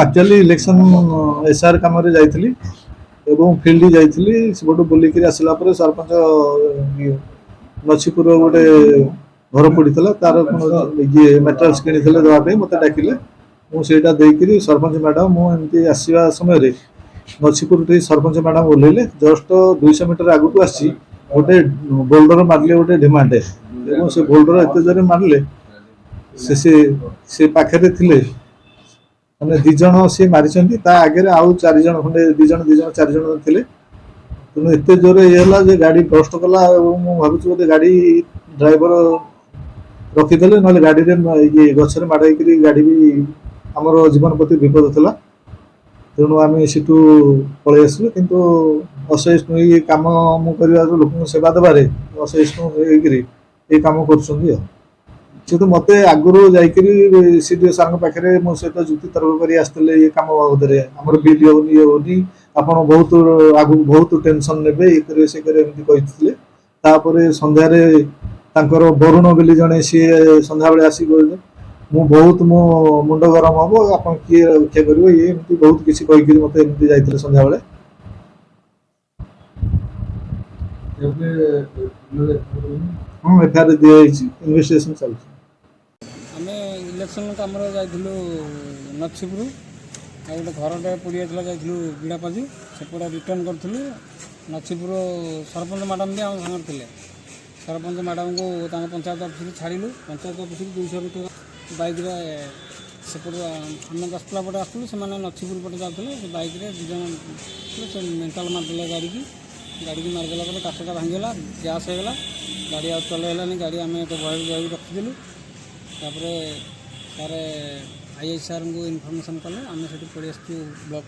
actually election SR କାମରେ ଯାଇଥିଲି ଏବଂ ଫିଲ୍ଡ ଯାଇଥିଲି ସେପଟୁ ବୁଲିକିରି ଆସିଲା ପରେ ସରପଞ୍ଚ ନଛିପୁର ଗୋଟେ ଘର ପଡ଼ିଥିଲା ତାର ଇଏ ମେଟେରିଆଲ୍ସ କିଣିଥିଲେ ଦେବା ପାଇଁ ମୋତେ ଡାକିଲେ ମୁଁ ସେଇଟା ଦେଇକିରି ସରପଞ୍ଚ ମ୍ୟାଡ଼ାମ୍ ମୁଁ ଏମିତି ଆସିବା ସମୟରେ ନଛିପୁରଠି ସରପଞ୍ଚ ମ୍ୟାଡ଼ାମ୍ ଓହ୍ଲେଇଲେ ଜଷ୍ଟ 200 ମିଟର ଆଗକୁ ଆସିଛି ଗୋଟେ ବୋଲ୍ଡର ମାରିଲେ ଗୋଟେ ଢିମାଟେ ଏବଂ ସେ ବୋଲ୍ଡର ଏତେ ଜୋରେ ମାରିଲେ ସେ ପାଖରେ ଥିଲେ ମାନେ 2 ଜଣ ସିଏ ମାରିଛନ୍ତି ତା ଆଗରେ ଆଉ 4 ଜଣ ଖଣ୍ଡେ 2 ଜଣ 4 ଜଣ ଥିଲେ ତେଣୁ ଏତେ ଜୋରେ ଇଏ ହେଲା ଯେ ଗାଡ଼ି ବ୍ରଷ୍ଟ କଲା ଏବଂ ମୁଁ ଭାବୁଛି ବୋଧେ ଗାଡ଼ି ଡ୍ରାଇଭର ରଖିଦେଲେ ନହେଲେ ଗାଡ଼ିରେ ଇଏ ଗଛରେ ମାଡ଼ ହେଇକିରି ଗାଡ଼ି ବି ଆମର ଜୀବନ ପ୍ରତି ବିପଦ ଥିଲା ତେଣୁ ଆମେ ସେଠୁ ପଳେଇ ଆସିଲୁ କିନ୍ତୁ ଅସହିଷ୍ଣୁ ଏଇ କାମ ମୁଁ କରିବାରୁ ଲୋକଙ୍କୁ ସେବା ଦେବାରେ ଅସହିଷ୍ଣୁ ହେଇକିରି ଏଇ କାମ କରୁଛନ୍ତି ଆଉ କିନ୍ତୁ ମୋତେ ଆଗରୁ ଯାଇକିରି ସିଡିଓ ସାର୍ଙ୍କ ପାଖରେ ମୋ ସହିତ ଯୁକ୍ତି ତର୍କ କରି ଆସିଥିଲେ ଏ କାମ ବାବଦରେ ଆମର ବିଲ୍ ହେଉନି ଇଏ ହେଉନି ଆପଣ ବହୁତ ଆଗକୁ ବହୁତ ଟେନସନ୍ ନେବେ ଇଏ କରିବେ ସେ କରିବେ ଏମିତି କହିଥିଲେ ତାପରେ ସନ୍ଧ୍ୟାରେ ତାଙ୍କର ବରୁଣ ବୋଲି ଜଣେ ସିଏ ସନ୍ଧ୍ୟାବେଳେ ଆସିକି କହିଲେ ମୁଁ ବହୁତ ମୋ ମୁଣ୍ଡ ଗରମ ହବ ଆପଣ କିଏ ରକ୍ଷା କରିବ ଇଏ ଏମିତି ବହୁତ କିଛି କହିକିରି ମୋତେ ଏମିତି ଯାଇଥିଲେ ସନ୍ଧ୍ୟାବେଳେ ହଁ ଏଫଆଇଆର ଦିଆଯାଇଛି ଇନଭେଷ୍ଟିଗେସନ୍ ଚାଲିଛି ଆମେ ଇଲେକ୍ସନ୍ କାମରେ ଯାଇଥିଲୁ ନଛିପୁର ଆଉ ଗୋଟେ ଘରଟେ ପୋଡ଼ି ଯାଇଥିଲା ଯାଇଥିଲୁ ବିଡ଼ାପାଜି ସେପଟେ ରିଟର୍ଣ୍ଣ କରିଥିଲୁ ନଛିପୁର ସରପଞ୍ଚ ମ୍ୟାଡ଼ାମ୍ ବି ଆମ ସାଙ୍ଗରେ ଥିଲେ ସରପଞ୍ଚ ମ୍ୟାଡ଼ାମ୍ଙ୍କୁ ତାଙ୍କ ପଞ୍ଚାୟତ ଅଫିସରୁ ଛାଡ଼ିଲୁ ପଞ୍ଚାୟତ ଅଫିସରୁ 200 ମିଟର ବାଇକ୍ରେ ସେପଟୁ ଆମେ ଦଶପଲା ପଟେ ଆସୁଥିଲୁ ସେମାନେ ନଛିପୁର ପଟେ ଯାଉଥିଲେ ସେ ବାଇକ୍ରେ 2 ଜଣ ଥିଲେ ସେ ମେଣ୍ଟାଲ୍ ମାରିଦେଲେ ଗାଡ଼ିକି ମାରିଦେଲା ପରେ କାଚଟା ଭାଙ୍ଗିଗଲା ଗ୍ୟାସ୍ ହେଇଗଲା ଗାଡ଼ି ଆଉ ଚଲେଇ ହେଲାନି ଗାଡ଼ି ଆମେ ଏକ ଭୟରେ ଯାଇକି ରଖିଥିଲୁ ତାପରେ ସାର୍ ଆଇଆଇ ସାର୍ଙ୍କୁ ଇନଫର୍ମେସନ୍ କଲେ ଆମେ ସେଠୁ ପଳେଇ ଆସିଛୁ ବ୍ଲକ୍